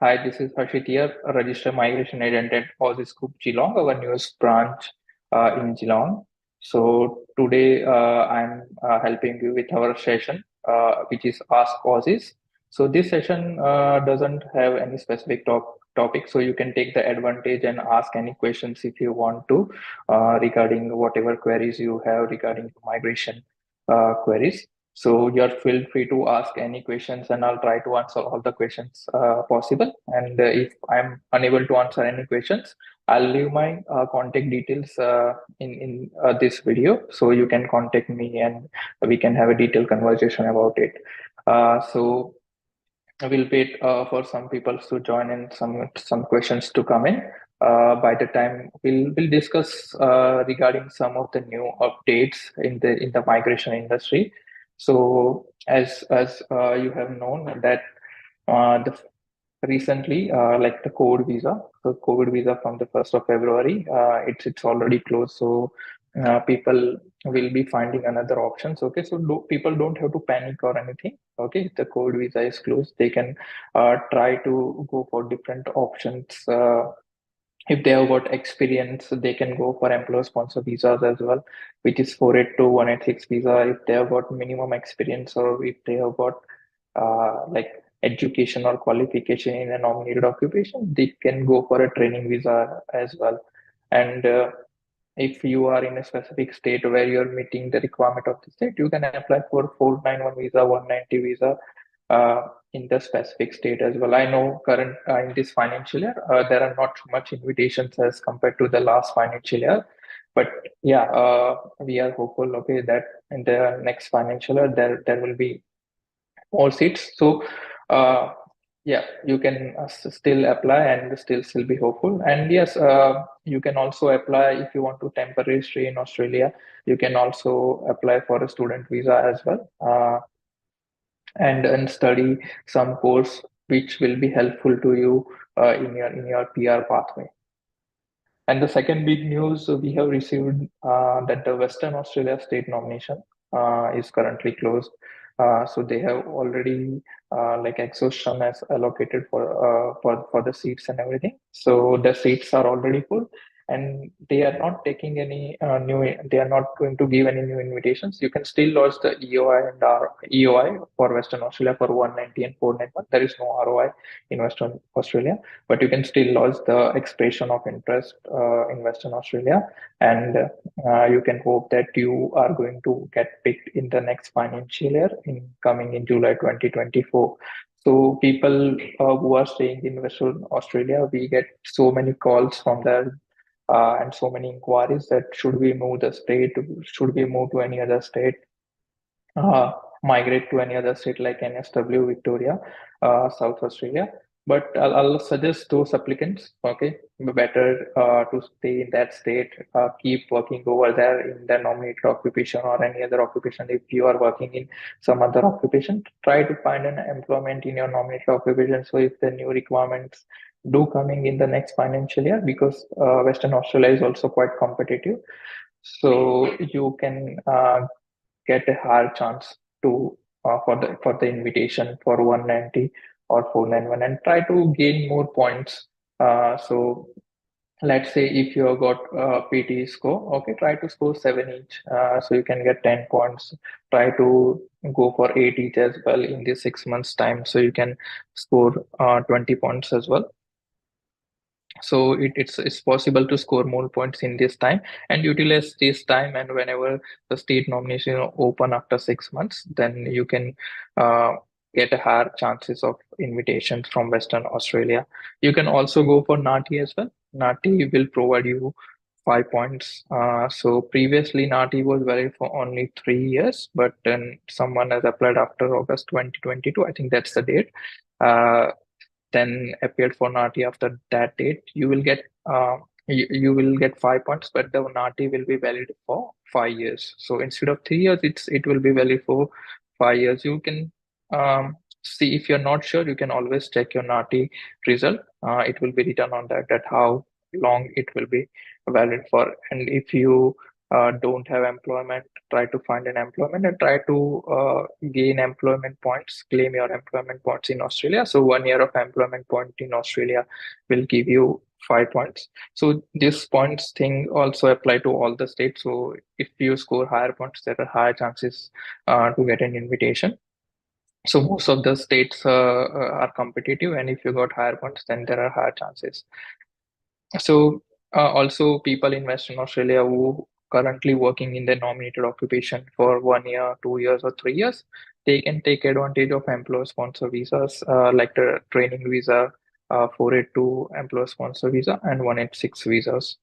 Hi, this is Harshit here, a registered migration agent at Aussizz Group Geelong, our newest branch in Geelong. So today I'm helping you with our session, which is Ask Aussizz. So this session doesn't have any specific topic, so you can take the advantage and ask any questions if you want to regarding whatever queries you have regarding migration queries. So you're feel free to ask any questions and I'll try to answer all the questions possible. And if I'm unable to answer any questions, I'll leave my contact details in this video. So you can contact me and we can have a detailed conversation about it. So we'll wait for some people to join and some questions to come in. By the time we'll discuss regarding some of the new updates in the migration industry. So as you have known that the recently like the COVID visa, the COVID visa from the 1st of February, it's already closed. So people will be finding another options. Okay, so people don't have to panic or anything. Okay, if the COVID visa is closed, they can try to go for different options. If they have got experience, they can go for employer sponsor visas as well, which is 482 186 visa. If they have got minimum experience or if they have got like education or qualification in a nominated occupation, they can go for a training visa as well. And if you are in a specific state where you're meeting the requirement of the state, you can apply for 491 visa, 190 visa in the specific state as well. I know current in this financial year, there are not much invitations as compared to the last financial year. But yeah, we are hopeful, okay, that in the next financial year, there will be more seats. So, uh, yeah, you can still apply and still be hopeful. And yes, you can also apply if you want to temporarily stay in Australia. You can also apply for a student visa as well, and study some course which will be helpful to you in your PR pathway. And the second big news we have received that the Western Australia state nomination is currently closed. So they have already like exhaustion as allocated for the seats and everything. So the seats are already full, and they are not taking any new. They are not going to give any new invitations. You can still lodge the EOI and EOI for Western Australia for 190 and 491. There is no ROI in Western Australia, but you can still lodge the expression of interest in Western Australia, and you can hope that you are going to get picked in the next financial year in coming in July 2024. So people who are staying in Western Australia, we get so many calls from there and so many inquiries that should we move the state, should we move to any other state, uh, migrate to any other state like NSW, Victoria, South Australia. But I'll suggest those applicants, okay, better to stay in that state, keep working over there in the nominated occupation or any other occupation. If you are working in some other occupation, try to find an employment in your nominated occupation. So if the new requirements do coming in the next financial year, because Western Australia is also quite competitive, so you can get a higher chance to for the invitation for 190 or 491 and try to gain more points. So let's say if you have got PT score, okay, try to score 7 each, so you can get 10 points. Try to go for 8 each as well in this 6 months time, so you can score 20 points as well. So it's possible to score more points in this time and utilize this time, and whenever the state nomination open after 6 months, then you can uh, get a higher chances of invitations from Western Australia. You can also go for Nati as well. Nati will provide you 5 points. So previously Nati was valid for only 3 years, but then someone has applied after August 2022, I think that's the date. uh, then appeared for Nati after that date, you will get 5 points, but the Nati will be valid for 5 years. So instead of 3 years, it will be valid for 5 years. You can see if you're not sure, you can always check your Nati result. It will be written on that how long it will be valid for. And if you don't have employment, try to find an employment and try to gain employment points, claim your employment points in Australia. So 1 year of employment point in Australia will give you 5 points. So this points thing also apply to all the states. So if you score higher points, there are higher chances to get an invitation. So most of the states are competitive, and if you got higher points, then there are higher chances. So also people in Western Australia who currently working in their nominated occupation for 1 year, 2 years, or 3 years, they can take advantage of employer sponsor visas like the training visa, 482 employer sponsor visa, and 186 visas.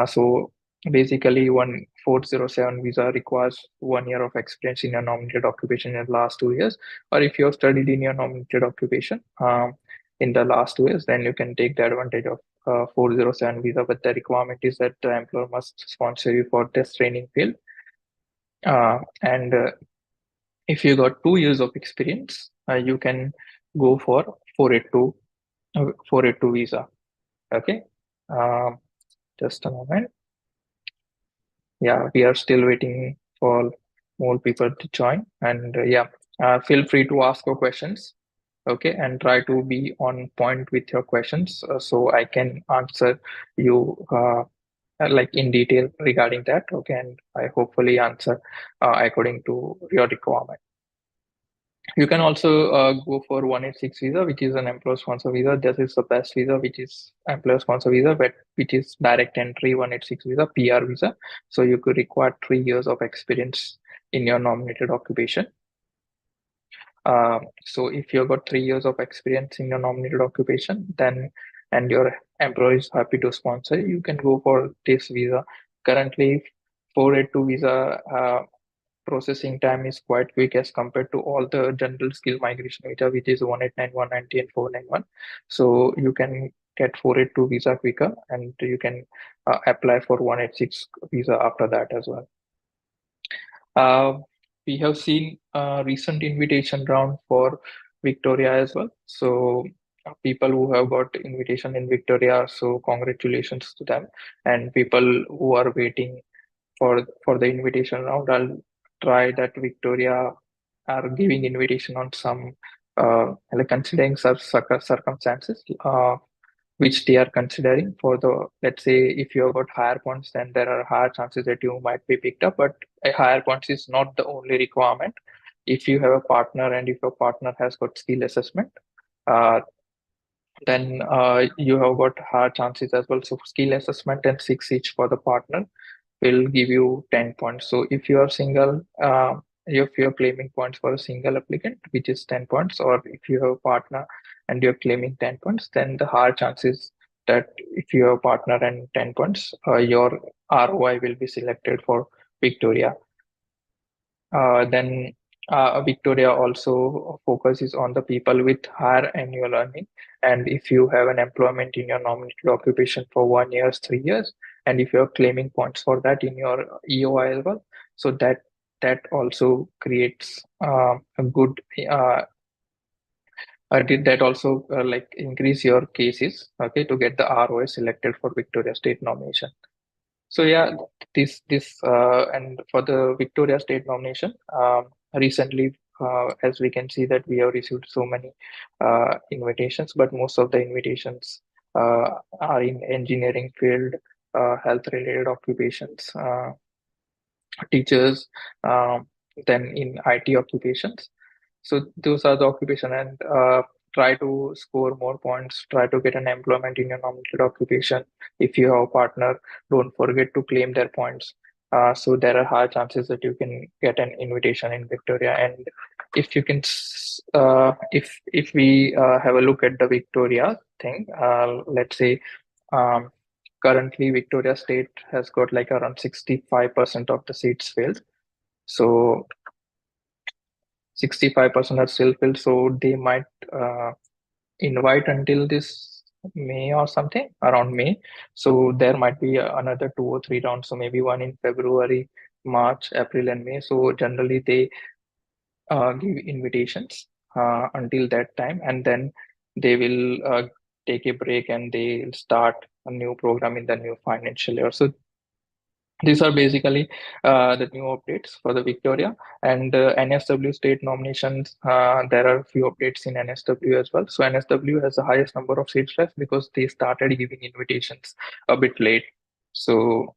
So basically, 1407 visa requires 1 year of experience in your nominated occupation in the last 2 years. Or if you have studied in your nominated occupation in the last 2 years, then you can take the advantage of 407 visa. But the requirement is that the employer must sponsor you for this training field. And if you got 2 years of experience, you can go for 482 visa. Okay. Um, just a moment. Yeah, we are still waiting for more people to join. And yeah, feel free to ask your questions. Okay, and try to be on point with your questions so I can answer you like in detail regarding that. Okay, and I hopefully answer according to your requirement. You can also go for 186 visa, which is an employer sponsor visa. This is the best visa, which is employer sponsor visa, but which is direct entry 186 visa, PR visa. So you could require 3 years of experience in your nominated occupation. So if you've got 3 years of experience in your nominated occupation, then and your employer is happy to sponsor, you can go for this visa. Currently, 482 visa processing time is quite quick as compared to all the general skill migration visa, which is 189, 190, and 491. So you can get 482 visa quicker, and you can apply for 186 visa after that as well. Uh, we have seen a recent invitation round for Victoria as well. So people who have got invitation in Victoria, so congratulations to them. And people who are waiting for the invitation round, I'll try that Victoria are giving invitation on some like considering such circumstances. Which they are considering for the, let's say if you have got higher points, then there are higher chances that you might be picked up, but a higher points is not the only requirement. If you have a partner and if your partner has got skill assessment, uh, then you have got higher chances as well. So skill assessment and 6 each for the partner will give you 10 points. So if you are single, if you're claiming points for a single applicant, which is 10 points, or if you have a partner and you're claiming 10 points, then the higher chances that if you have a partner and 10 points, your ROI will be selected for Victoria. Then Victoria also focuses on the people with higher annual earning. And if you have an employment in your nominated occupation for 1 year, 3 years, and if you're claiming points for that in your EOI as well, so that also creates a good that also like increase your cases, okay, to get the ROI selected for Victoria State nomination. So yeah, this and for the Victoria State nomination, recently, as we can see that we have received so many invitations, but most of the invitations are in engineering field, health related occupations, teachers, then in IT occupations. So those are the occupation, and try to score more points, try to get an employment in your nominated occupation. If you have a partner, don't forget to claim their points. So there are high chances that you can get an invitation in Victoria. And if you can, if we have a look at the Victoria thing, let's say um, currently Victoria State has got like around 65% of the seats filled. So 65% are still filled, so they might invite until this May or something around May. So there might be another 2 or 3 rounds. So maybe one in February, March, April, and May. So generally they give invitations until that time, and then they will take a break and they'll start a new program in the new financial year. So These are basically the new updates for the Victoria and NSW state nominations. There are a few updates in NSW as well. So NSW has the highest number of seats left because they started giving invitations a bit late. So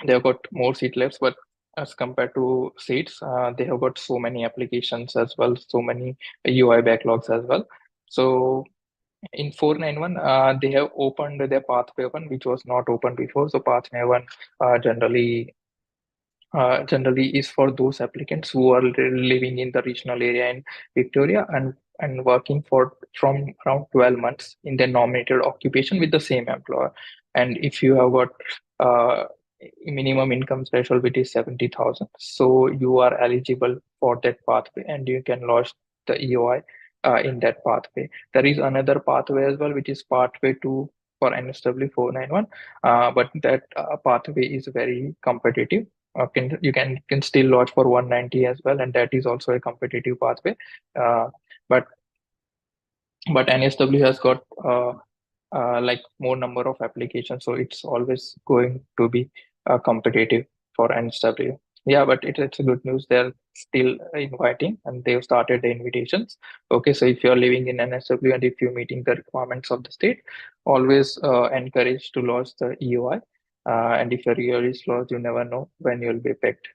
they have got more seat left, but as compared to seats, they have got so many applications as well, so many UI backlogs as well. So in 491, they have opened their pathway one, which was not open before. So pathway one generally is for those applicants who are living in the regional area in Victoria and working for from around 12 months in their nominated occupation with the same employer. And if you have got uh, minimum income threshold which is 70,000, so you are eligible for that pathway and you can lodge the EOI in that pathway. There is another pathway as well, which is pathway 2 for NSW 491, but that pathway is very competitive. You can still lodge for 190 as well, and that is also a competitive pathway. Uh, but NSW has got like more number of applications, so it's always going to be competitive for NSW. Yeah, but it's a good news. They're still inviting, and they've started the invitations. Okay, so if you're living in NSW and if you're meeting the requirements of the state, always encourage to lodge the EOI. And if your EOI is lodged, you never know when you'll be picked.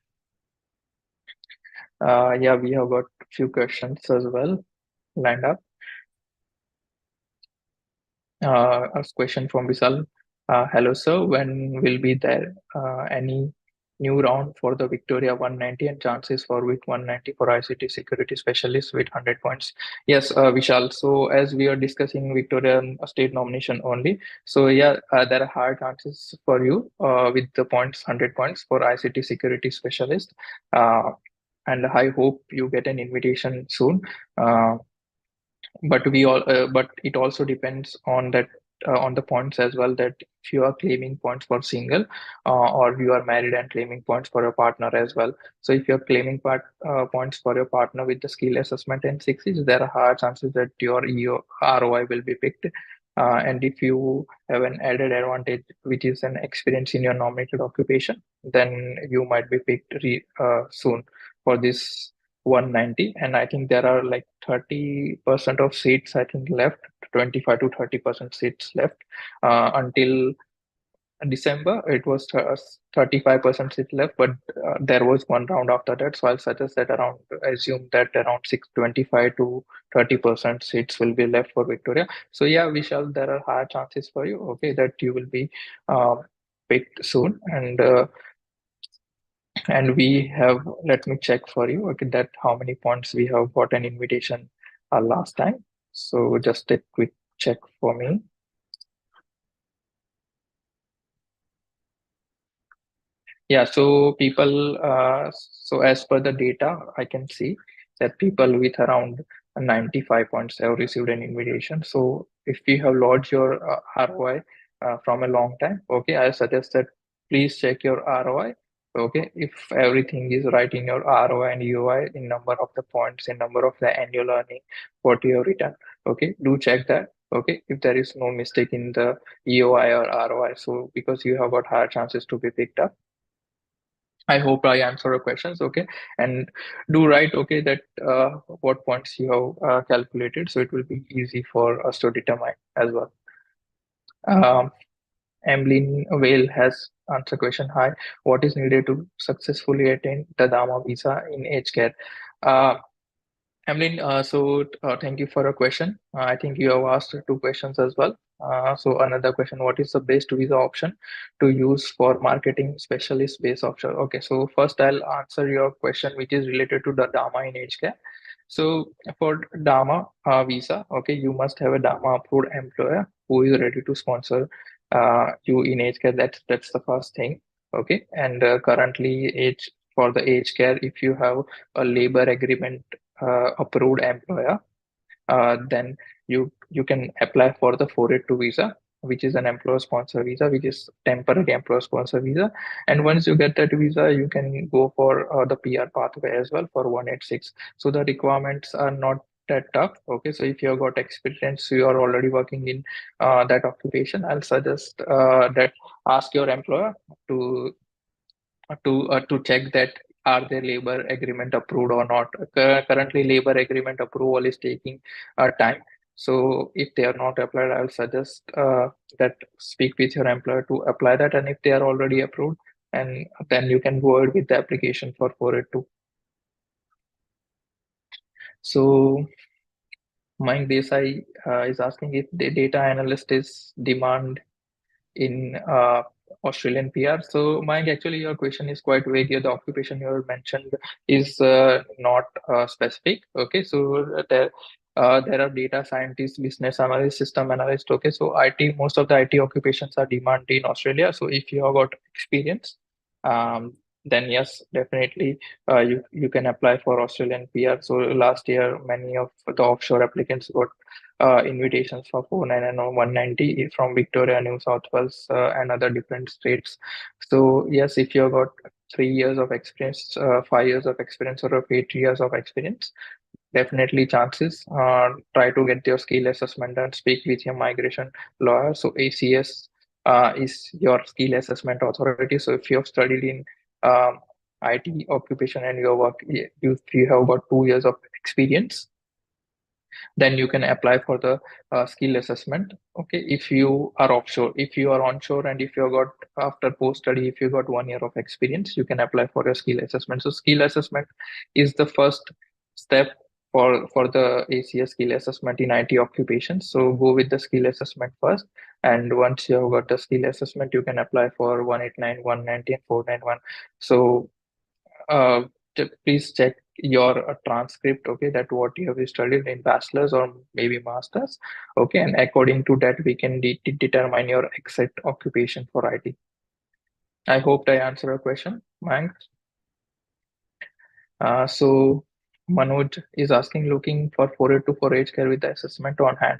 Yeah, we have got a few questions as well lined up. A question from Vishal. Hello, sir. When will be there any new round for the Victoria 190 and chances for with 190 for ICT security specialist with 100 points? Yes, Vishal. So as we are discussing Victoria state nomination only, so yeah, there are high chances for you with the points 100 points for ICT security specialist. Uh, and I hope you get an invitation soon. Uh, but it also depends on that on the points as well, that if you are claiming points for single or you are married and claiming points for your partner as well. So if you're claiming points for your partner with the skill assessment and 6 there are high chances that your ROI will be picked. And if you have an added advantage, which is an experience in your nominated occupation, then you might be picked soon for this 190. And I think there are like 30% of seats I think left, 25 to 30% seats left until December. It was 35% seat left, but there was one round after that. So I'll suggest that around, assume that around 625 to 30% seats will be left for Victoria. So yeah, Vishal, there are high chances for you, okay, that you will be uh, picked soon. And we have, let me check for you, okay, that how many points we have got an invitation last time. So just a quick check for me. Yeah, so people, so as per the data, I can see that people with around 95 points have received an invitation. So if you have lodged your ROI from a long time, okay, I suggest that please check your ROI. Okay, if everything is right in your ROI and UI in number of the points, in number of the annual earning, what you have written, okay, do check that. Okay, if there is no mistake in the EOI or ROI, so because you have got higher chances to be picked up. I hope I answer your questions. Okay. And do write, okay, that what points you have calculated. So it will be easy for us to determine as well. Um, Emlyn Vale has answered question. Hi, what is needed to successfully attain the Dama visa in aged care? Uh, Emlyn, thank you for a question. I think you have asked two questions as well. So another question, what is the best visa option to use for marketing specialist based offshore? Okay, so first I'll answer your question, which is related to the DAMA in aged care. So for DAMA visa, okay, you must have a DAMA approved employer who is ready to sponsor you in aged care. That's the first thing. Okay, and currently age for the aged care, if you have a labor agreement approved employer, then you can apply for the 482 visa, which is an employer sponsor visa, which is temporary employer sponsor visa. And once you get that visa, you can go for the PR pathway as well for 186. So the requirements are not that tough. Okay, so if you have got experience, you are already working in that occupation, I'll suggest that ask your employer to to check that are their labor agreement approved or not. Currently, labor agreement approval is taking time. So if they are not applied, I will suggest that speak with your employer to apply that. And if they are already approved, and then you can go ahead with the application for 482. So Mike Desai is asking if the data analyst is demand in Australian PR. So, Mike, actually, your question is quite vague here. The occupation you have mentioned is not specific. Okay, so there are data scientists, business analysts, system analysts. Okay, so IT, most of the IT occupations are demand in Australia. So, if you have got experience, um, then yes, definitely you can apply for Australian PR. So last year, many of the offshore applicants got invitations for 499 or 190 from Victoria, New South Wales, and other different states. So yes, if you have got 3 years of experience, 5 years of experience, or 8 years of experience, definitely chances. Try to get your skill assessment and speak with your migration lawyer. So ACS is your skill assessment authority. So if you have studied in um, IT occupation and your work, if you have got 2 years of experience, then you can apply for the skill assessment. Okay, if you are offshore, if you are onshore, and if you got after post study, if you got 1 year of experience, you can apply for your skill assessment. So skill assessment is the first step for the ACS skill assessment in IT occupations. So go with the skill assessment first, and once you have got the skill assessment, you can apply for 189, 190, and 491. So uh, please check your transcript, okay, that what you have studied in bachelor's or maybe master's, okay, and according to that we can determine your exact occupation for IT. I hope I answered your question, Mayank. So Manoj is asking, looking for 482 age care with the assessment on hand.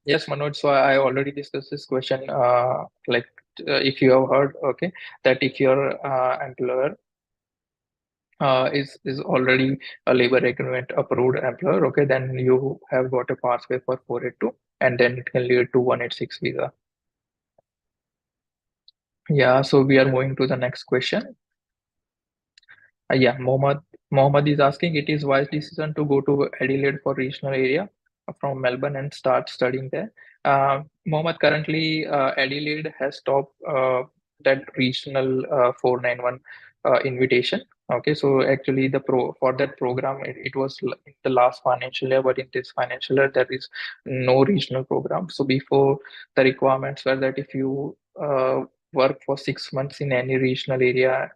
Yes, Manoj, so I already discussed this question, like if you have heard, okay, that if your employer is already a labor agreement approved employer, okay, then you have got a pathway for 482, and then it can lead to 186 visa. Yeah, so we are moving to the next question. Yeah, Mohammed is asking, it is wise decision to go to Adelaide for regional area from Melbourne and start studying there. Mohammed, currently Adelaide has stopped that regional 491 invitation. Okay, so actually the pro for that program it was in the last financial year, but in this financial year there is no regional program. So before, the requirements were that if you work for 6 months in any regional area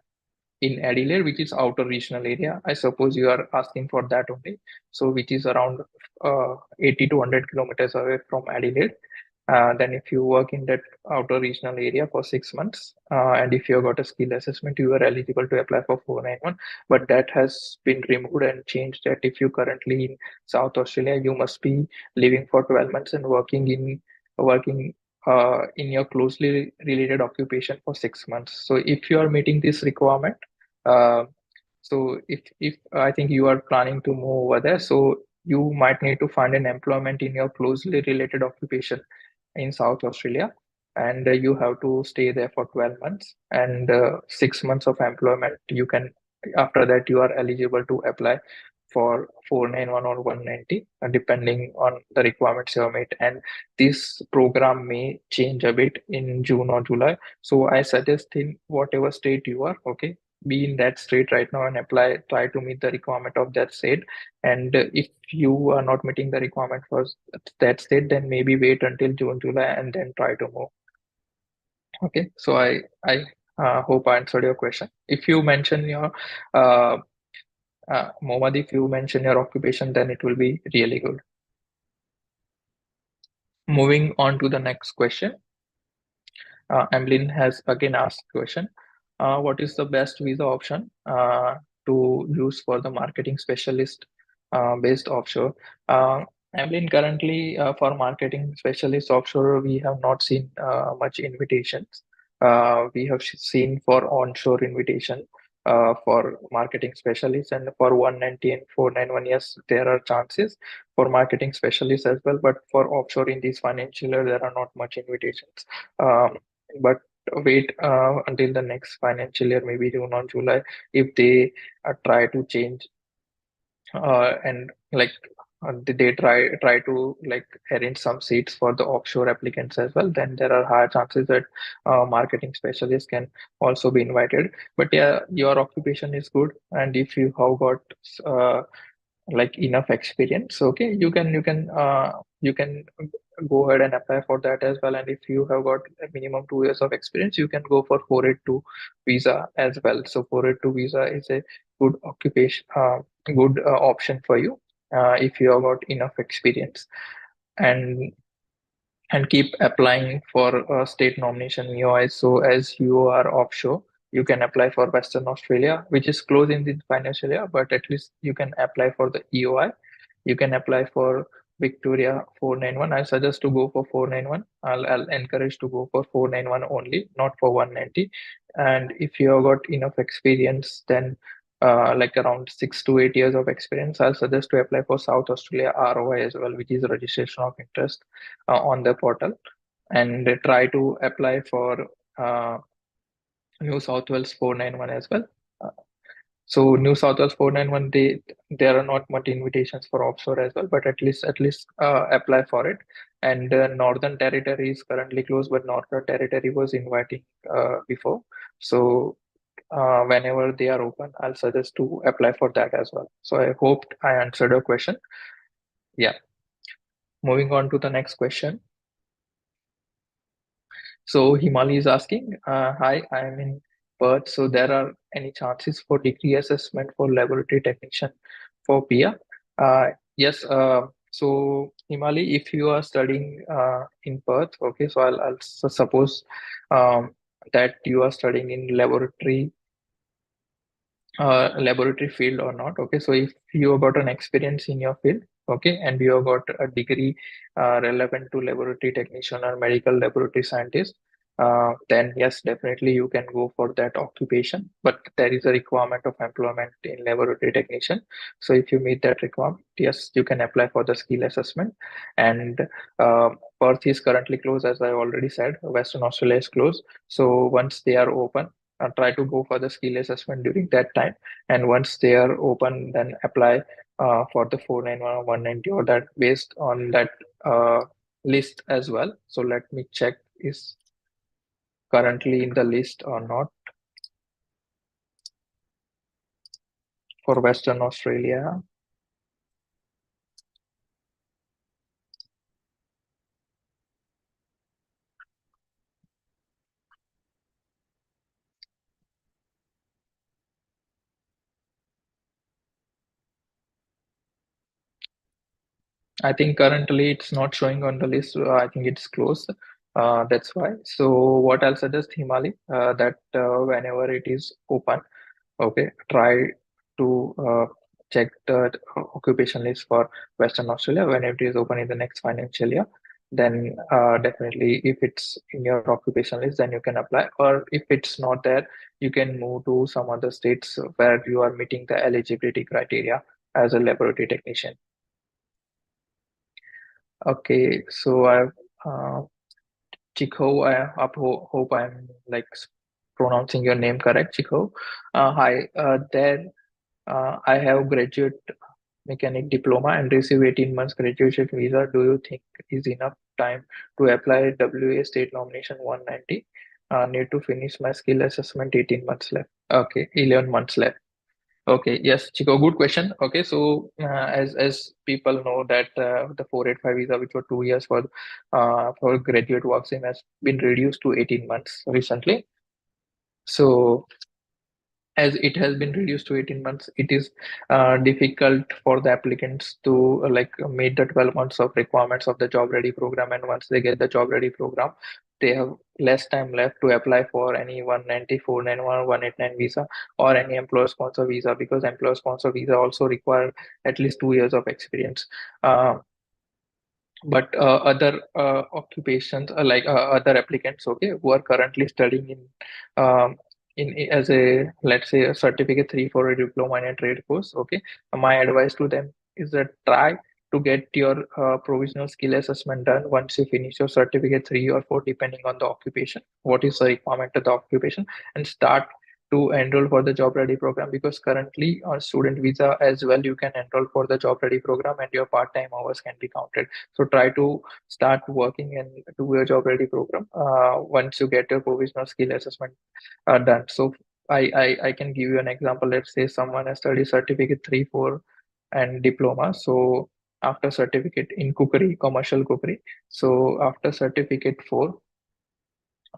in Adelaide, which is outer regional area. I suppose you are asking for that only. So which is around 80 to 100 kilometers away from Adelaide. Then if you work in that outer regional area for 6 months, and if you have got a skill assessment, you are eligible to apply for 491. But that has been removed and changed that if you currently in South Australia, you must be living for 12 months and working in your closely related occupation for 6 months. So if you are meeting this requirement, uh, so if I think you are planning to move over there, so you might need to find an employment in your closely related occupation in South Australia, and you have to stay there for 12 months and 6 months of employment. You can, after that, you are eligible to apply for 491 or 190, depending on the requirements you have made. And this program may change a bit in June or July. So I suggest in whatever state you are, okay, be in that state right now and apply, try to meet the requirement of that state. And if you are not meeting the requirement for that state, then maybe wait until June, July, and then try to move. Okay, so I hope I answered your question. If you mention your uh, Mohammed, if you mention your occupation, then it will be really good. Moving on to the next question. Emlyn has again asked question. What is the best visa option to use for the marketing specialist based offshore? Emlyn, currently for marketing specialist offshore, we have not seen much invitations. We have seen for onshore invitation for marketing specialists, and for 190 and 491, yes, there are chances for marketing specialists as well. But for offshore in this financial year, there are not much invitations. Um, but wait until the next financial year, maybe June or July, if they try to change and like they try to like arrange some seats for the offshore applicants as well, then there are higher chances that marketing specialists can also be invited. But yeah, your occupation is good, and if you have got uh, like enough experience, okay, you can go ahead and apply for that as well. And if you have got a minimum 2 years of experience, you can go for 482 visa as well. So 482 visa is a good occupation, good option for you if you have got enough experience. And and keep applying for state nomination EOI. So as you are offshore, you can apply for Western Australia, which is close in the financial year, but at least you can apply for the EOI. You can apply for Victoria 491. I suggest to go for 491. I'll encourage to go for 491 only, not for 190. And if you have got enough experience, then like around 6 to 8 years of experience, I'll suggest to apply for South Australia ROI as well, which is registration of interest on the portal, and try to apply for uh, New South Wales 491 as well. Uh, so New South Wales 491, there are not much invitations for offshore as well, but at least apply for it. And Northern Territory is currently closed, but Northern Territory was inviting before. So whenever they are open, I'll suggest to apply for that as well. So I hope I answered your question. Yeah. Moving on to the next question. So Himali is asking, hi, I'm in Perth. So there are any chances for degree assessment for laboratory technician for PIA? Yes. So Himali, if you are studying in Perth, okay, so I'll suppose that you are studying in laboratory field or not. Okay, so if you have got an experience in your field, okay, and you have got a degree relevant to laboratory technician or medical laboratory scientist, then yes, definitely you can go for that occupation. But there is a requirement of employment in laboratory technician. So if you meet that requirement, yes, you can apply for the skill assessment. And uh, Perth is currently closed, as I already said. Western Australia is closed. So once they are open, try to go for the skill assessment during that time. And once they are open, then apply for the 491 or 190 or that based on that list as well. So let me check is currently in the list or not for Western Australia. I think currently it's not showing on the list. I think it's closed. That's why. So what I'll suggest, Himali, that whenever it is open, okay, try to check the occupation list for Western Australia when it is open in the next financial year. Then definitely, if it's in your occupation list, then you can apply. Or if it's not there, you can move to some other states where you are meeting the eligibility criteria as a laboratory technician. Okay, so I've Chiko, hope I'm like pronouncing your name correct, Chiko. Hi, there I have graduate mechanic diploma and receive 18 months graduation visa. Do you think is enough time to apply WA state nomination 190? Need to finish my skill assessment, 18 months left. Okay, 11 months left. Okay, yes, Chico, good question. Okay, so as people know that the 485 visa, which were 2 years for graduate works in, has been reduced to 18 months recently. So as it has been reduced to 18 months, it is difficult for the applicants to like meet the 12 months of requirements of the job ready program. And once they get the job ready program, they have less time left to apply for any 194, 91, 189 visa or any employer sponsor visa, because employer sponsor visa also require at least 2 years of experience. But other occupations like other applicants, okay, who are currently studying in as a, let's say, a certificate 3 for a diploma in a trade course, okay, my advice to them is that try to get your provisional skill assessment done once you finish your certificate 3 or 4, depending on the occupation, what is the requirement of the occupation, and start to enroll for the job ready program. Because currently on student visa as well, you can enroll for the job ready program and your part-time hours can be counted. So try to start working and do your job ready program once you get your provisional skill assessment done. So I can give you an example. Let's say someone has studied certificate 3, 4 and diploma. So after certificate in cookery, commercial cookery. So after certificate 4,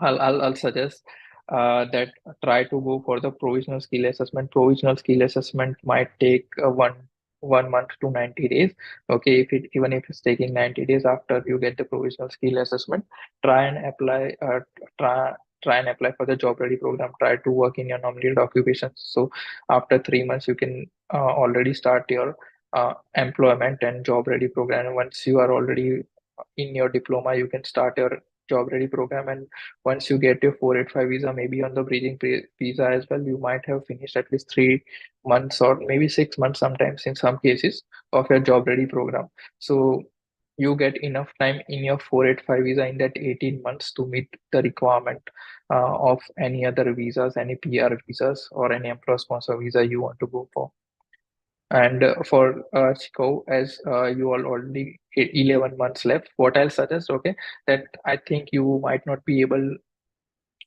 I'll suggest that try to go for the provisional skill assessment. Provisional skill assessment might take 1 month to 90 days. Okay, if it even if it's taking 90 days after you get the provisional skill assessment, try and apply. Try and apply for the job ready program. Try to work in your nominated occupations. So after 3 months, you can already start your employment and job ready program. And once you are already in your diploma, you can start your job ready program. And once you get your 485 visa, maybe on the bridging visa as well, you might have finished at least 3 months or maybe 6 months, sometimes in some cases, of your job ready program. So you get enough time in your 485 visa in that 18 months to meet the requirement of any other visas, any PR visas, or any employer sponsor visa you want to go for. And for Chico, as you all already 11 months left, what I'll suggest, okay, that I think you might not be able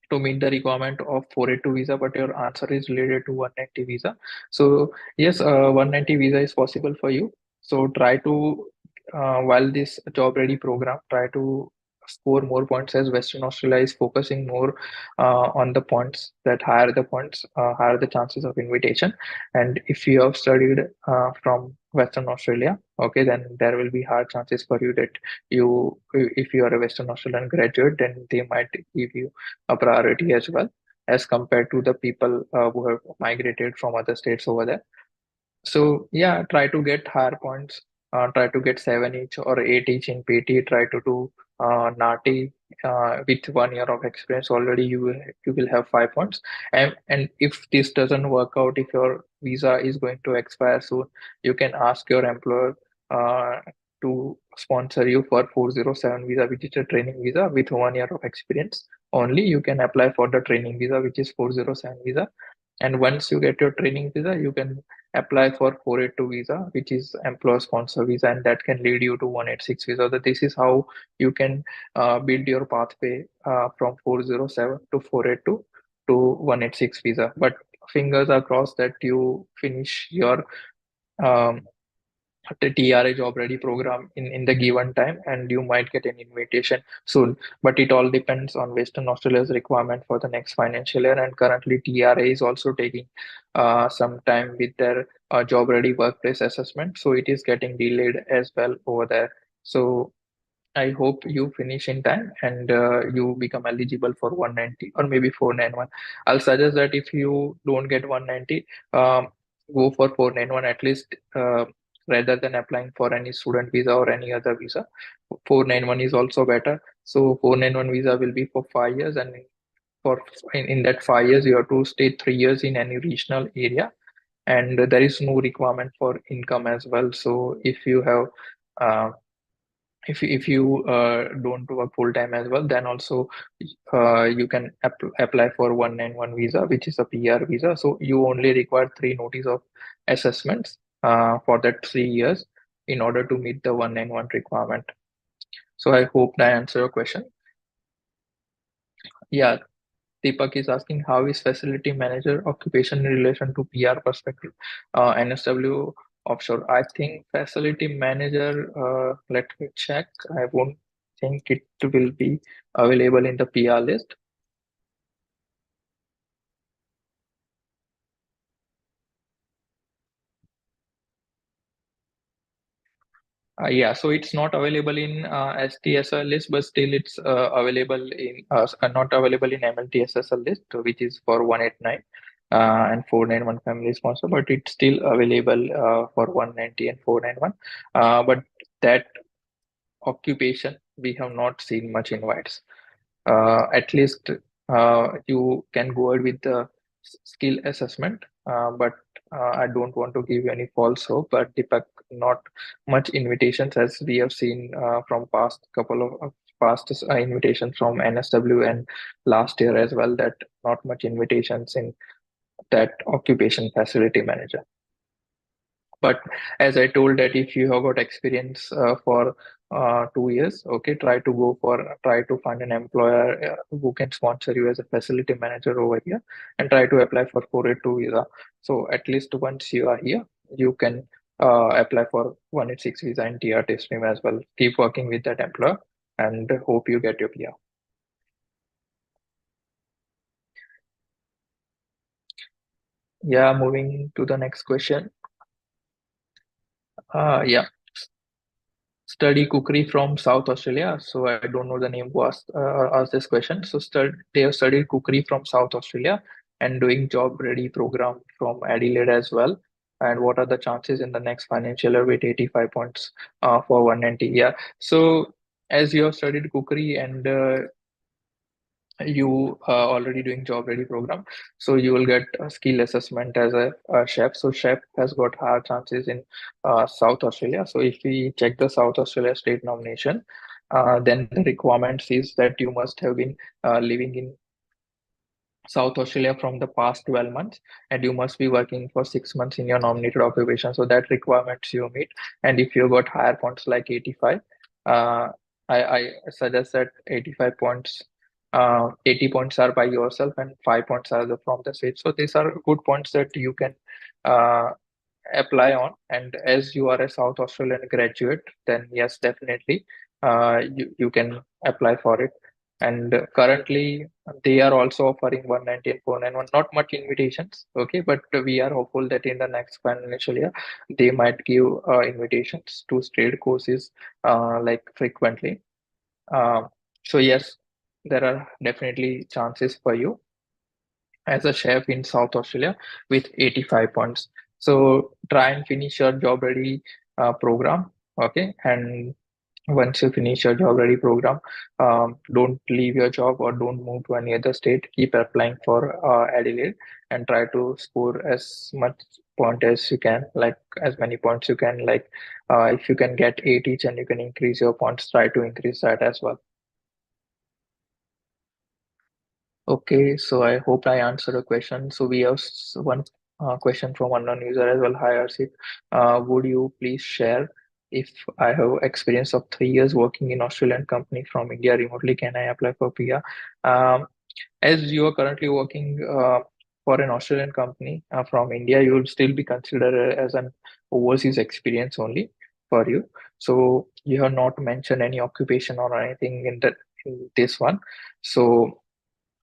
to meet the requirement of 482 visa, but your answer is related to 190 visa. So yes, 190 visa is possible for you. So try to, while this job ready program, try to score more points, as Western Australia is focusing more on the points. That higher the points, higher the chances of invitation. And if you have studied from Western Australia, okay, then there will be higher chances for you that if you are a Western Australian graduate, then they might give you a priority as well, as compared to the people who have migrated from other states over there. So yeah, try to get higher points. Try to get 7 each or 8 each in PT. Try to do NATI with 1 year of experience. Already you will have 5 points. And if this doesn't work out, if your visa is going to expire soon, you can ask your employer to sponsor you for 407 visa, which is a training visa with 1 year of experience. Only you can apply for the training visa, which is 407 visa. And once you get your training visa, you can apply for 482 visa, which is employer sponsor visa, and that can lead you to 186 visa. So this is how you can build your pathway from 407 to 482 to 186 visa. But fingers are crossed that you finish your um, the TRA job ready program in the given time, and you might get an invitation soon. But it all depends on Western Australia's requirement for the next financial year. And currently, TRA is also taking some time with their job ready workplace assessment. So it is getting delayed as well over there. So I hope you finish in time and you become eligible for 190 or maybe 491. I'll suggest that if you don't get 190, go for 491 at least, rather than applying for any student visa or any other visa. 491 is also better. So 491 visa will be for 5 years, and for in that 5 years you have to stay 3 years in any regional area, and there is no requirement for income as well. So if you have uh, if you don't work full time as well, then also you can apply for 191 visa, which is a PR visa. So you only require 3 notice of assessments for that 3 years in order to meet the 191 requirement. So I hope that answer your question. Yeah, Deepak is asking, how is facility manager occupation in relation to PR perspective? NSW offshore. I think facility manager, let me check. I won't think it will be available in the PR list. Yeah, so it's not available in STSL list, but still it's available in not available in MLTSSL list, which is for 189 and 491 family sponsor, but it's still available for 190 and 491. But that occupation we have not seen much invites. At least you can go ahead with the skill assessment, but I don't want to give you any false hope. But Deepak, not much invitations as we have seen from past couple of past invitations from NSW and last year as well, that not much invitations in that occupation facility manager. But as I told that if you have got experience for 2 years, okay, try to find an employer who can sponsor you as a facility manager over here, and try to apply for 482 visa. So at least once you are here, you can apply for 186 visa in TRT stream as well. Keep working with that employer and hope you get your PR. Yeah, moving to the next question. Yeah. Study cookery from South Australia. So I don't know the name who asked this question. So they have studied cookery from South Australia and doing job ready program from Adelaide as well. And what are the chances in the next financial year with 85 points for 190? Yeah. So as you have studied cookery and you are already doing job ready program, so you will get a skill assessment as a chef. So chef has got higher chances in South Australia. So if we check the South Australia state nomination, then the requirements is that you must have been living in South Australia from the past 12 months, and you must be working for 6 months in your nominated occupation. So that requirements you meet. And if you got higher points like 85, uh, I suggest that 85 points, 80 points are by yourself and 5 points are from the state. So these are good points that you can uh, apply on. And as you are a South Australian graduate, then yes, definitely you can apply for it. And currently, they are also offering 190 and 491, not much invitations, okay, but we are hopeful that in the next financial year, they might give invitations to straight courses like frequently. Uh, so, yes, there are definitely chances for you as a chef in South Australia with 85 points. So try and finish your job ready program. Okay. And once you finish your job ready program, don't leave your job or don't move to any other state. Keep applying for Adelaide and try to score as much point as you can, like as many points you can. Like if you can get 8 each and you can increase your points, try to increase that as well. Okay, so I hope I answered the question. So we have one question from unknown user as well. Hi, Arsit. Would you please share if I have experience of 3 years working in Australian company from India remotely, can I apply for PR? Um, as you are currently working for an Australian company from India, you will still be considered as an overseas experience only for you. So you have not mentioned any occupation or anything in in this one. So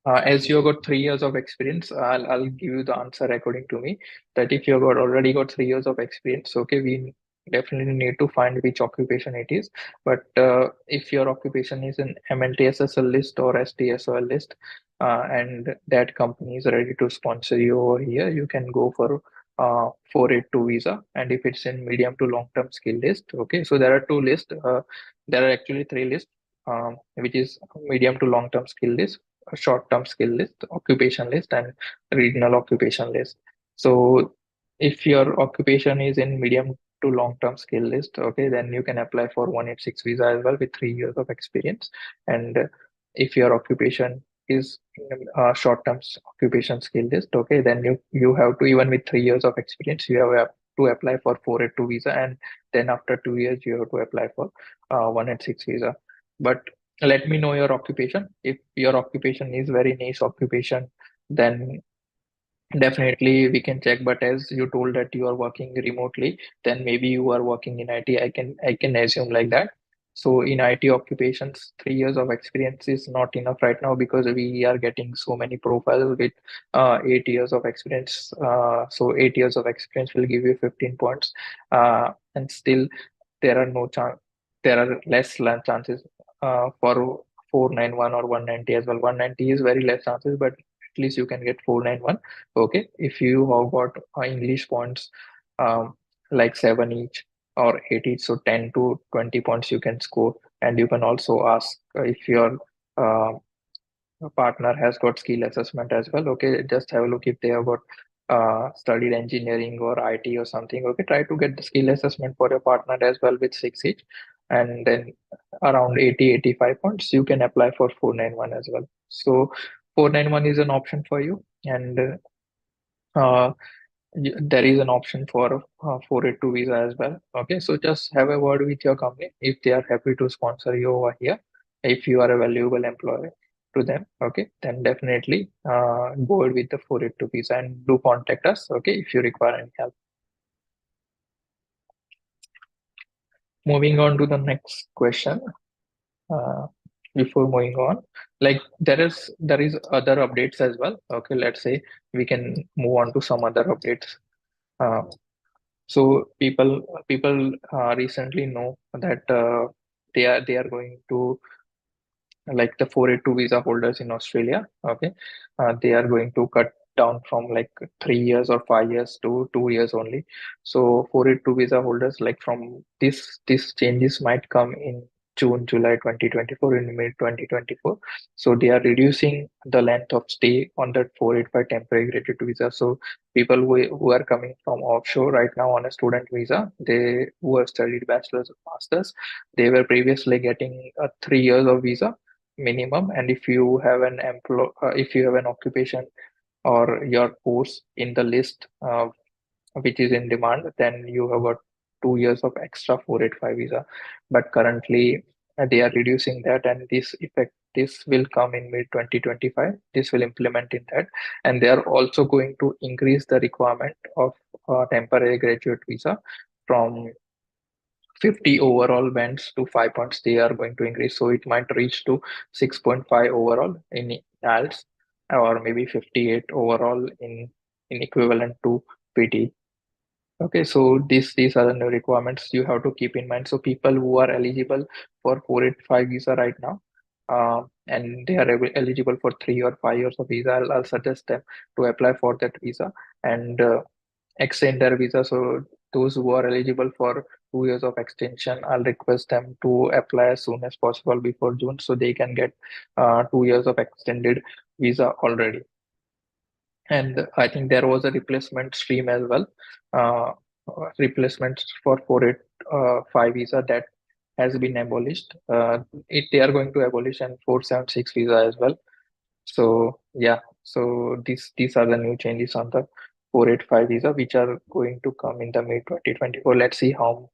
as you have got 3 years of experience, I'll give you the answer according to me that if you have already got 3 years of experience, okay, we definitely need to find which occupation it is. But if your occupation is an MLTSSL list or STSOL list, and that company is ready to sponsor you over here, you can go for 482 visa. And if it's in medium to long term skill list, okay, so there are two lists. There are actually three lists, which is medium to long term skill list, short-term skill list, occupation list, and regional occupation list. So if your occupation is in medium to long-term skill list, okay, then you can apply for 186 visa as well with 3 years of experience. And if your occupation is in short-term occupation skill list, okay, then you have to, even with 3 years of experience, you have to apply for 482 visa, and then after 2 years you have to apply for 186 visa. But let me know your occupation. If your occupation is very niche occupation, then definitely we can check. But as you told that you are working remotely, then maybe you are working in IT. I can assume like that. So in IT occupations, 3 years of experience is not enough right now because we are getting so many profiles with 8 years of experience. So 8 years of experience will give you 15 points, and still there are no chance. There are chances for 491 or 190 as well. 190 is very less chances, but at least you can get 491. Okay, if you have got English points like 7 each or 8 each, so 10 to 20 points you can score. And you can also ask if your uh, partner has got skill assessment as well. Okay, just have a look if they have got studied engineering or IT or something, okay, try to get the skill assessment for your partner as well with 6 each. And then around 80, 85 points, you can apply for 491 as well. So 491 is an option for you. And uh, there is an option for 482 visa as well. Okay, so just have a word with your company if they are happy to sponsor you over here. If you are a valuable employer to them, okay, then definitely go ahead with the 482 visa and do contact us, okay, if you require any help. Moving on to the next question. Uh, Before moving on, like there is other updates as well. Okay, let's say we can move on to some other updates. Uh, So people recently know that they are going to, like the 482 visa holders in Australia. Okay, they are going to cut down from like 3 years or 5 years to 2 years only. So 482 visa holders, like from this changes might come in June, July 2024, in mid 2024. So they are reducing the length of stay on that 485 temporary graduate visa. So people who are coming from offshore right now on a student visa, they who have studied bachelor's or master's, they were previously getting a 3 years of visa minimum. And if you have an if you have an occupation or your course in the list which is in demand, then you have got 2 years of extra 485 visa. But currently they are reducing that, and this will come in mid 2025. This will implement in that, and they are also going to increase the requirement of temporary graduate visa from 50 overall bands to 5 points. They are going to increase, so it might reach to 6.5 overall in IELTS, or maybe 58 overall in equivalent to PT. Okay, so these are the new requirements you have to keep in mind. So people who are eligible for 485 visa right now, and they are eligible for 3 or 5 years of visa, I'll suggest them to apply for that visa and extend their visa. So those who are eligible for 2 years of extension, I'll request them to apply as soon as possible before June, so they can get 2 years of extended visa already. And I think there was a replacement stream as well, uh, replacements for 485 visa that has been abolished. They are going to abolish and 476 visa as well. So yeah, so these are the new changes on the 485 visa, which are going to come in the mid 2024. Let's see how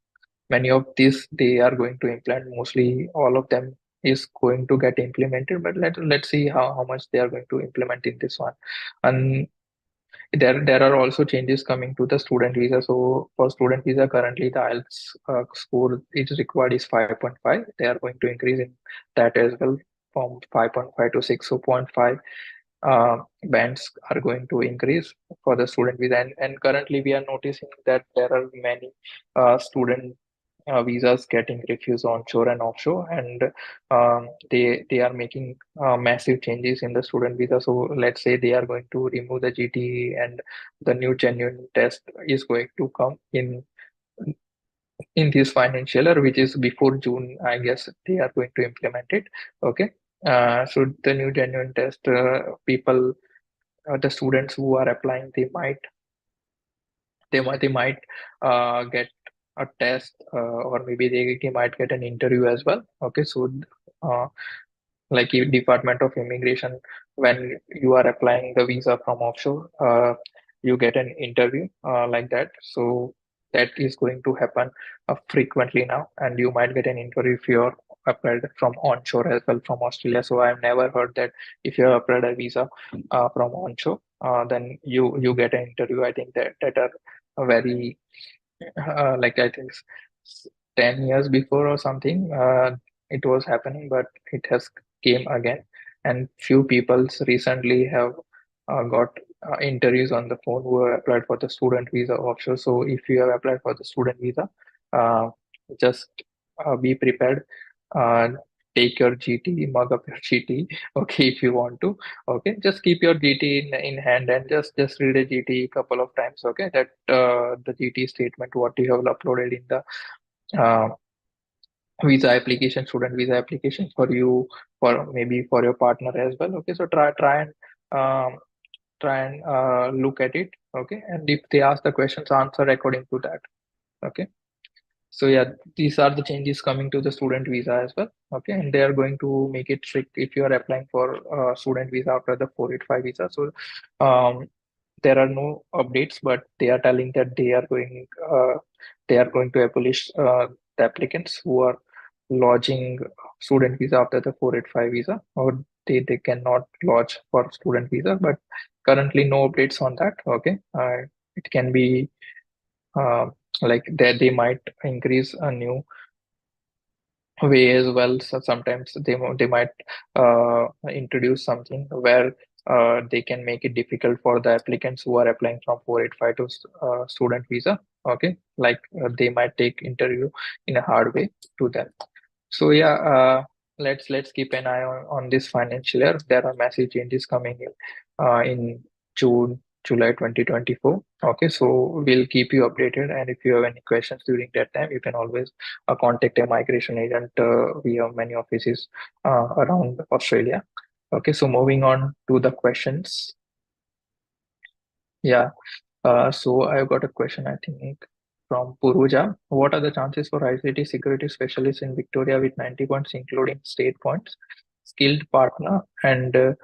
many of these they are going to implement. Mostly all of them is going to get implemented, but let's see how much they are going to implement in this one. And there are also changes coming to the student visa. So for student visa, currently the IELTS score is required is 5.5. They are going to increase in that as well from 5.5 to 6. So zero point 0.5 bands are going to increase for the student visa. And currently we are noticing that there are many student visas getting refused onshore and offshore, and they are making massive changes in the student visa. So let's say they are going to remove the GT, and the new genuine test is going to come in this financial year, which is before June, I guess they are going to implement it. Okay. So the new genuine test, people, the students who are applying, they might get a test, or maybe they might get an interview as well. Okay, so uh, like in Department of Immigration, when you are applying the visa from offshore, you get an interview like that. So that is going to happen frequently now, and you might get an interview if you're applied from onshore as well from Australia. So I've never heard that if you have applied a visa from onshore, then you get an interview. I think that are very like I think 10 years before or something, it was happening, but it has came again. And few peoples recently have got interviews on the phone who have applied for the student visa offshore. So if you have applied for the student visa, uh, just be prepared. Uh, Take your GT, mug up your GT, okay, if you want to. Okay, just keep your GT in hand and just read a GT couple of times. Okay, that the GT statement what you have uploaded in the uh, visa application, student visa application for you, for maybe for your partner as well. Okay, so try and um, try and look at it. Okay, and if they ask the questions, answer according to that. Okay. So yeah, these are the changes coming to the student visa as well. Okay, and they are going to make it strict if you are applying for student visa after the 485 visa. So um, there are no updates, but they are telling that they are going to abolish the applicants who are lodging student visa after the 485 visa, or they cannot lodge for student visa. But currently, no updates on that. Okay, it can be uh, like that they might increase a new way as well. So sometimes they might introduce something where they can make it difficult for the applicants who are applying from 485 to student visa. Okay, like they might take interview in a hard way to them. So yeah, let's keep an eye on this financial year. There are massive changes coming in June, July 2024. Okay, so we'll keep you updated. And if you have any questions during that time, you can always contact a migration agent. We have many offices around Australia. Okay, so moving on to the questions. Yeah, so I've got a question, I think, from Puruja. What are the chances for ICT security specialists in Victoria with 90 points, including state points, skilled partner, and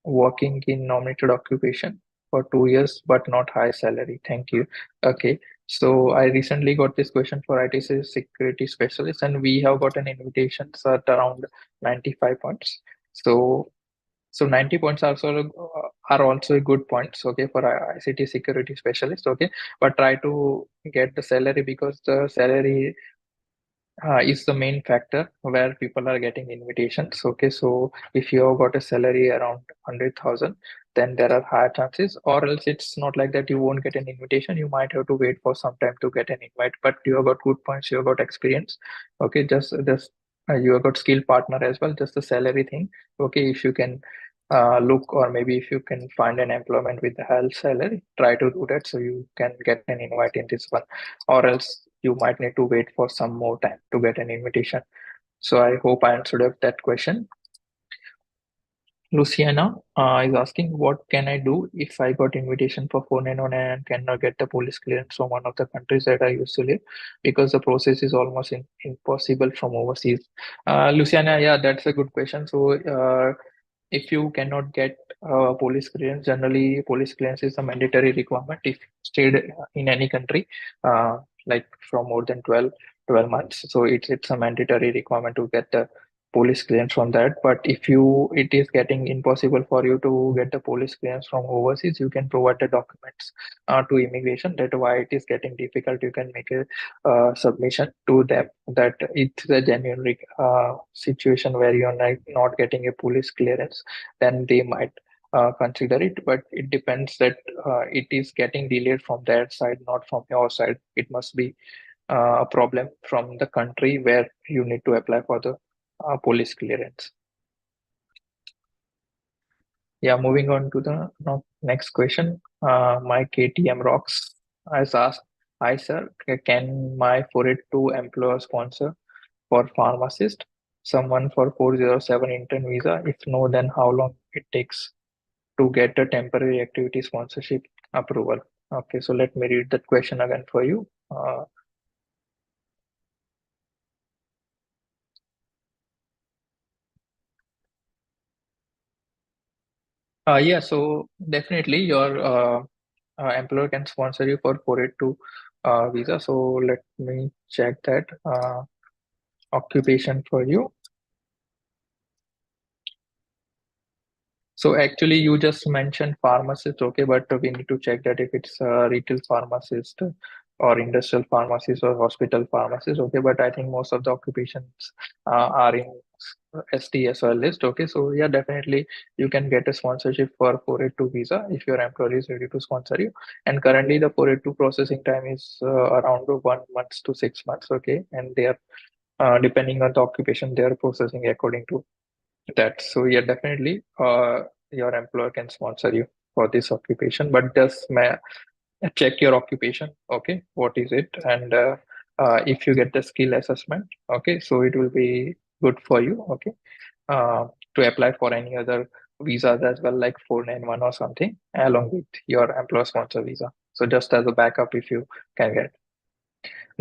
working in nominated occupation for 2 years, but not high salary? Thank you. Okay, so I recently got this question for ITC security specialist, and we have got an invitation at around 95 points. So 90 points are also good points, okay, for ICT security specialist, okay, but try to get the salary because the salary is the main factor where people are getting invitations. Okay, so if you have got a salary around 100,000, then there are higher chances, or else it's not like that you won't get an invitation. You might have to wait for some time to get an invite, but you have got good points, you have got experience. Okay, just you have got skilled partner as well, just the salary thing. Okay, if you can look, or maybe if you can find an employment with the high salary, try to do that so you can get an invite in this one, or else you might need to wait for some more time to get an invitation. So I hope I answered up that question. Luciana is asking, what can I do if I got invitation for 499 and cannot get the police clearance from one of the countries that I used to live because the process is almost impossible from overseas? Luciana, yeah, that's a good question. So if you cannot get police clearance, generally police clearance is a mandatory requirement if stayed in any country, uh, like from more than 12 months. So it's a mandatory requirement to get the police clearance from that. But if you it is getting impossible for you to get the police clearance from overseas, you can provide the documents to immigration. That why it is getting difficult. You can make a submission to them that it's a genuine situation where you're not getting a police clearance, then they might consider it. But it depends that it is getting delayed from their side, not from your side. It must be a problem from the country where you need to apply for the police clearance. Yeah, moving on to the next question. My KTM Rocks has asked, hi sir, can my 482 employer sponsor for pharmacist someone for 407 intern visa? If no, then how long it takes to get a temporary activity sponsorship approval? Okay, so let me read that question again for you. Yeah, so definitely your employer can sponsor you for 482 visa. So let me check that occupation for you. So actually, you just mentioned pharmacist, okay, but we need to check that if it's a retail pharmacist or industrial pharmacist or hospital pharmacist, okay. But I think most of the occupations are in STS or list, okay. So yeah, definitely you can get a sponsorship for 482 visa if your employer is ready to sponsor you. And currently, the 482 processing time is around 1 month to 6 months, okay. And they are depending on the occupation, they are processing according to that. So yeah, definitely your employer can sponsor you for this occupation, but just check your occupation, okay, what is it? And if you get the skill assessment, okay, so it will be good for you, okay, uh, to apply for any other visas as well, like 491 or something, along with your employer sponsor visa. So just as a backup, if you can get.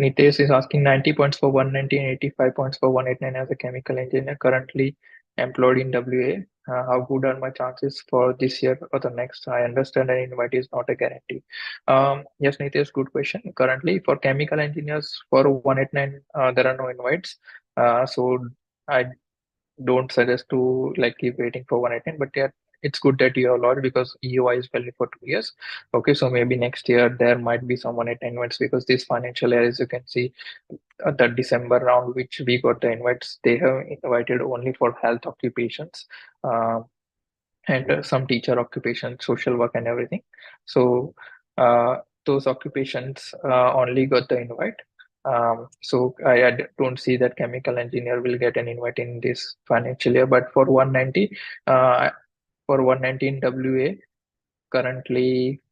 Nitesh is asking 90 points for 190 and 85 points for 189 as a chemical engineer currently employed in WA. How good are my chances for this year or the next? I understand an invite is not a guarantee. Yes, Nitesh, good question. Currently, for chemical engineers for 189, there are no invites. So I don't suggest to like keep waiting for 118, but yeah, it's good that you have lot because EOI is valid for 2 years. Okay, so maybe next year there might be some 118 invites because this financial year, as you can see, the December round which we got the invites, they have invited only for health occupations. Uh, and some teacher occupation, social work, and everything. So those occupations only got the invite. So I don't see that chemical engineer will get an invite in this financial year. But for 119 WA, currently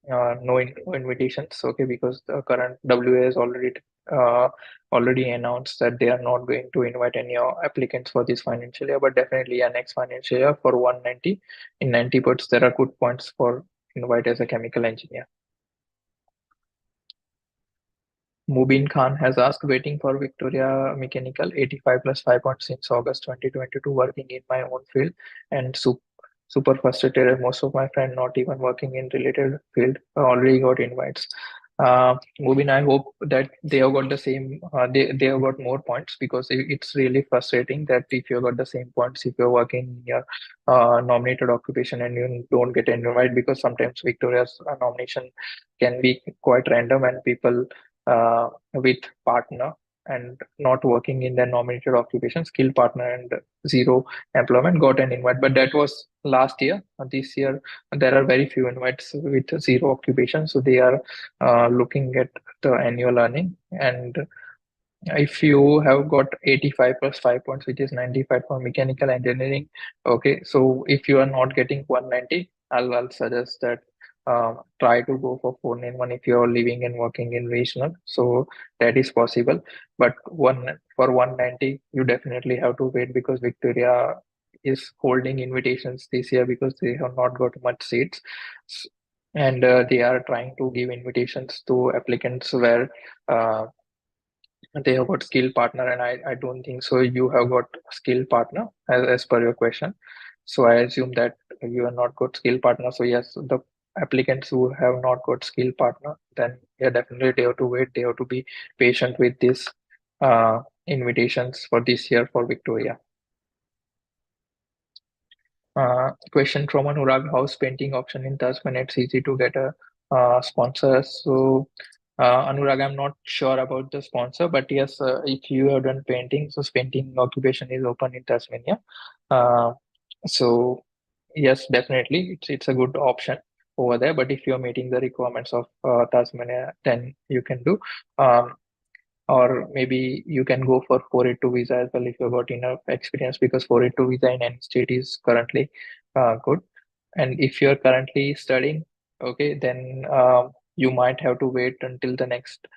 no invitations. Okay, because the current WA has uh, already announced that they are not going to invite any applicants for this financial year, but definitely next financial year for 190 in 90 points there are good points for invite as a chemical engineer. Mubin Khan has asked, waiting for Victoria Mechanical 85 plus 5 points since August 2022, working in my own field and super frustrated. Most of my friends not even working in related field already got invites. Mubin, I hope that they have got the same, they have got more points because it's really frustrating that if you got the same points, if you're working in your nominated occupation and you don't get an invite because sometimes Victoria's nomination can be quite random and people with partner and not working in their nominated occupation, skill partner and zero employment got an invite. But that was last year. This year, there are very few invites with zero occupation. So they are looking at the annual earning. And if you have got 85 plus 5 points, which is 95 for mechanical engineering, okay, so if you are not getting 190, I'll suggest that try to go for 491 if you are living and working in regional. So that is possible. But one for 190, you definitely have to wait because Victoria is holding invitations this year because they have not got much seats. And they are trying to give invitations to applicants where they have got skill partner, and I don't think so. You have got skill partner as per your question. So I assume that you are not got skill partner. So yes, the applicants who have not got skill partner, then yeah, definitely they have to wait. They have to be patient with this invitations for this year for Victoria. Question from Anurag: House painting option in Tasmania? It's easy to get a sponsor. So, Anurag, I'm not sure about the sponsor, but yes, if you have done painting, so painting occupation is open in Tasmania. Uh, so, yes, definitely, it's a good option over there. But if you're meeting the requirements of Tasmania, then you can do. Um, or maybe you can go for 482 visa as well if you've got enough experience because 482 visa in any state is currently good. And if you're currently studying, okay, then you might have to wait until the next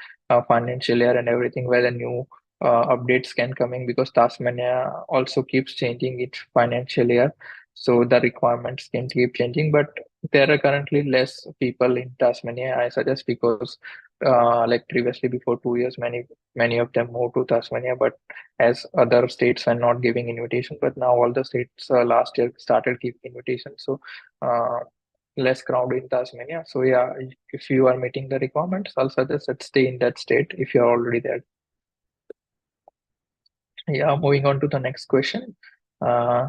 financial year and everything where the new updates can coming because Tasmania also keeps changing its financial year. So the requirements can keep changing, but there are currently less people in Tasmania, I suggest, because like previously before 2 years, many of them moved to Tasmania, but as other states are not giving invitation, but now all the states last year started giving invitation. So uh, less crowd in Tasmania. So yeah, if you are meeting the requirements, I'll suggest that stay in that state if you're already there. Yeah, moving on to the next question. Uh,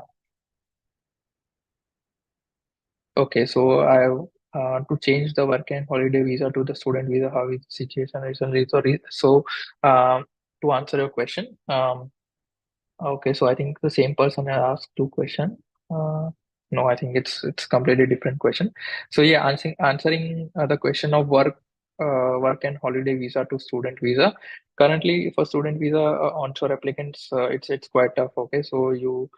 okay, so I to change the work and holiday visa to the student visa, how is the situation recently? So to answer your question, okay, so I think the same person has asked two questions. Uh, no, I think it's completely different question. So yeah, answering the question of work and holiday visa to student visa. Currently, for student visa onshore applicants, it's quite tough. Okay, so you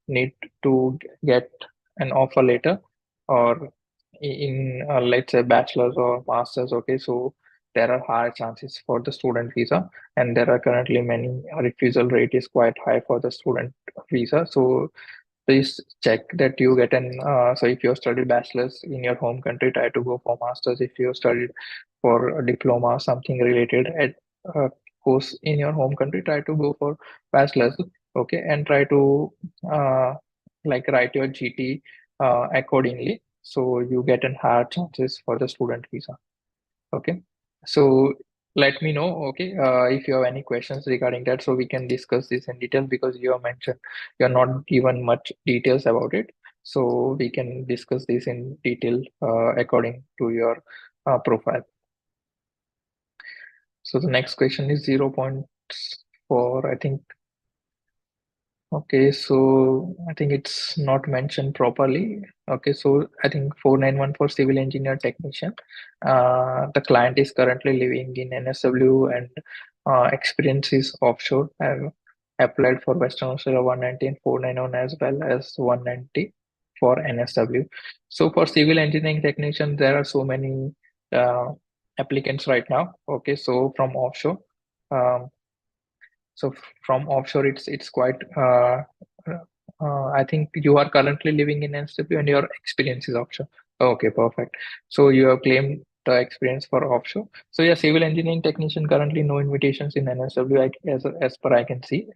need to get an offer letter, or in let's say bachelor's or master's. Okay, so there are higher chances for the student visa and there are currently many refusal rate is quite high for the student visa. So please check that you get an so if you studied bachelor's in your home country, try to go for master's. If you studied for a diploma, something related at course in your home country, try to go for bachelor's. Okay, and try to uh, like write your GT accordingly, so you get an higher chances for the student visa. Okay, so let me know, okay, if you have any questions regarding that, so we can discuss this in detail, because you have mentioned you're not given much details about it. So we can discuss this in detail according to your profile. So the next question is 0.4, I think. Okay, so I think it's not mentioned properly. Okay, so I think 491 for civil engineer technician. The client is currently living in NSW and experience is offshore. I've applied for Western Australia 190 and 491 as well as 190 for NSW. So for civil engineering technician, there are so many uh, applicants right now. Okay, so from offshore. Um, so from offshore, it's quite. I think you are currently living in NSW and your experience is offshore. Okay, perfect. So you have claimed the experience for offshore. So yeah, civil engineering technician currently no invitations in NSW as per I can see.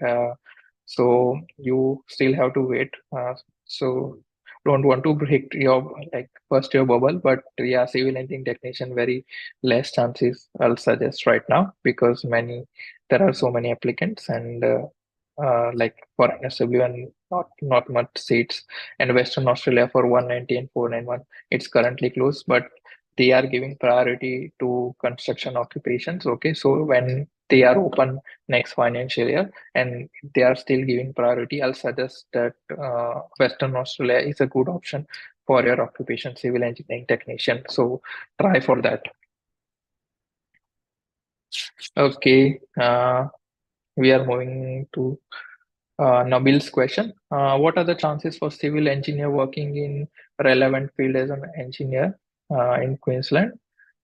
So you still have to wait. So don't want to break your like first year bubble, but yeah, civil engineering technician very less chances I'll suggest right now, because many there are so many applicants, and like for NSW and not much seats, and Western Australia for 190 and 491 it's currently closed, but they are giving priority to construction occupations. Okay, so when they are open next financial year and they are still giving priority, I'll suggest that Western Australia is a good option for your occupation, civil engineering technician. So try for that. Okay, we are moving to Nabil's question. What are the chances for civil engineer working in relevant field as an engineer in Queensland?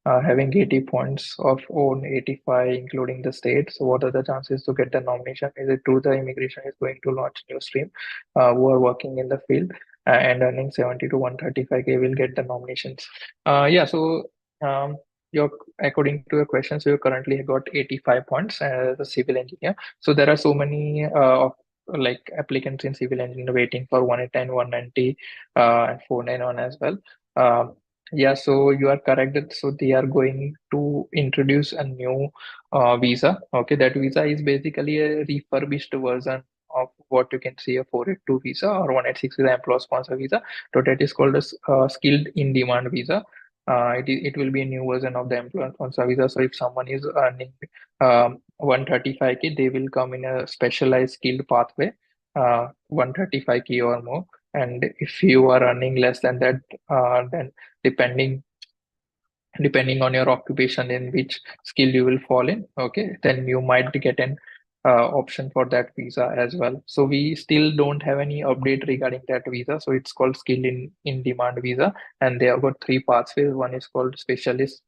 Having 80 points of own 85, including the state. So what are the chances to get the nomination? Is it true the immigration is going to launch new stream who are working in the field and earning 70 to 135K will get the nominations? Yeah, so um, you're, according to your questions, you currently got 85 points as a civil engineer. So there are so many like applicants in civil engineering waiting for 110, 190, and 491 as well. Um, yeah, so you are correct. So they are going to introduce a new visa. Okay, that visa is basically a refurbished version of what you can see a 482 visa or 186 visa, employer sponsor visa. So that is called a skilled in demand visa. It will be a new version of the employer sponsor visa. So if someone is earning 135K, they will come in a specialized skilled pathway, 135K or more. And if you are earning less than that, then depending depending on your occupation in which skill you will fall in, okay, then you might get an option for that visa as well. So we still don't have any update regarding that visa. So it's called skill in demand visa, and they have got three pathways. One is called specialist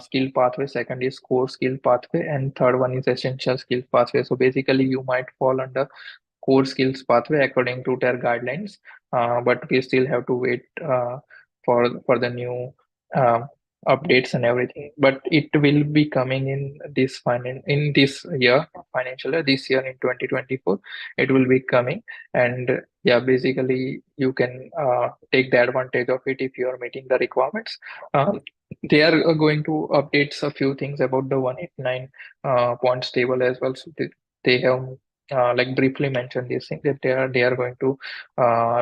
skill pathway, second is core skill pathway, and third one is essential skill pathway. So basically you might fall under core skills pathway according to their guidelines, but we still have to wait for the new um, updates and everything. But it will be coming in in this year, financial year, this year in 2024. It will be coming, and yeah, basically you can take the advantage of it if you are meeting the requirements. They are going to update a few things about the 189 points table as well. So they have like briefly mentioned these things, that they are going to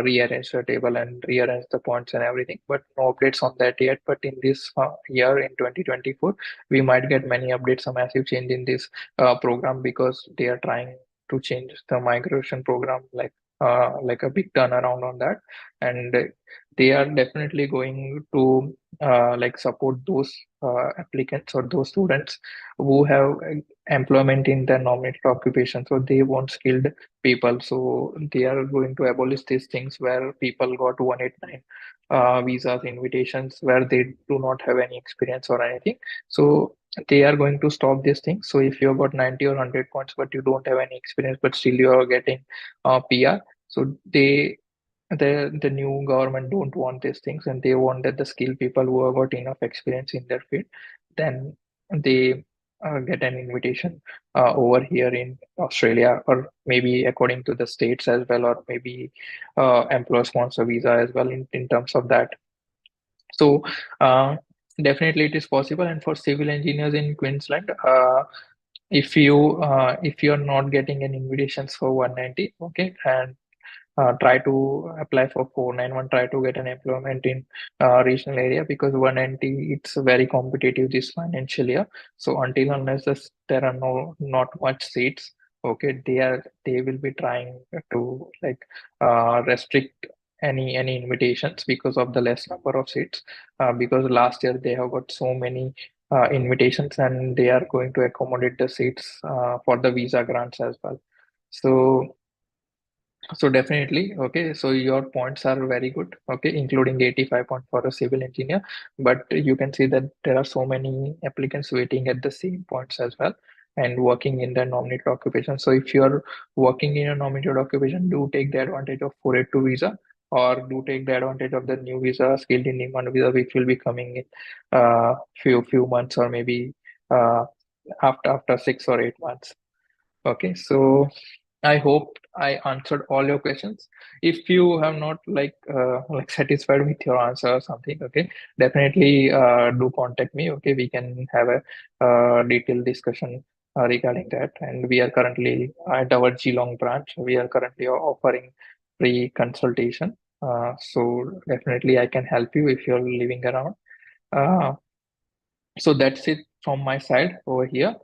rearrange the table and rearrange the points and everything, but no updates on that yet. But in this year in 2024, we might get many updates, a massive change in this program, because they are trying to change the migration program, like a big turnaround on that. And they are definitely going to like support those applicants or those students who have employment in their nominated occupation. So they want skilled people. So they are going to abolish these things where people got 189 visas, invitations, where they do not have any experience or anything. So they are going to stop these things. So if you got 90 or 100 points, but you don't have any experience, but still you are getting PR. So the new government don't want these things, and they want that the skilled people who have got enough experience in their field, then they get an invitation over here in Australia, or maybe according to the states as well, or maybe employer sponsor visa as well in terms of that. So definitely it is possible. And for civil engineers in Queensland, if you're not getting an invitations for 190, okay, and try to apply for 491, try to get an employment in regional area, because 190 it's very competitive this financial year. So until unless there are not much seats, okay, they will be trying to like restrict any invitations because of the less number of seats, because last year they have got so many invitations, and they are going to accommodate the seats for the visa grants as well. So definitely, okay. So your points are very good, okay, including 85 point for a civil engineer. But you can see that there are so many applicants waiting at the same points as well and working in the nominated occupation. So if you're working in a nominated occupation, do take the advantage of 482 visa, or do take the advantage of the new visa, skilled in demand visa, which will be coming in few months, or maybe uh, after 6 or 8 months. Okay, so I hope I answered all your questions. If you have not like satisfied with your answer or something, okay, definitely do contact me. Okay, we can have a detailed discussion regarding that. And we are currently at our Geelong branch. We are currently offering free consultation. So definitely I can help you if you're living around. Uh, so that's it from my side over here.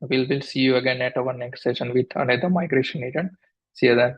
We'll see you again at our next session with another migration agent. See you then.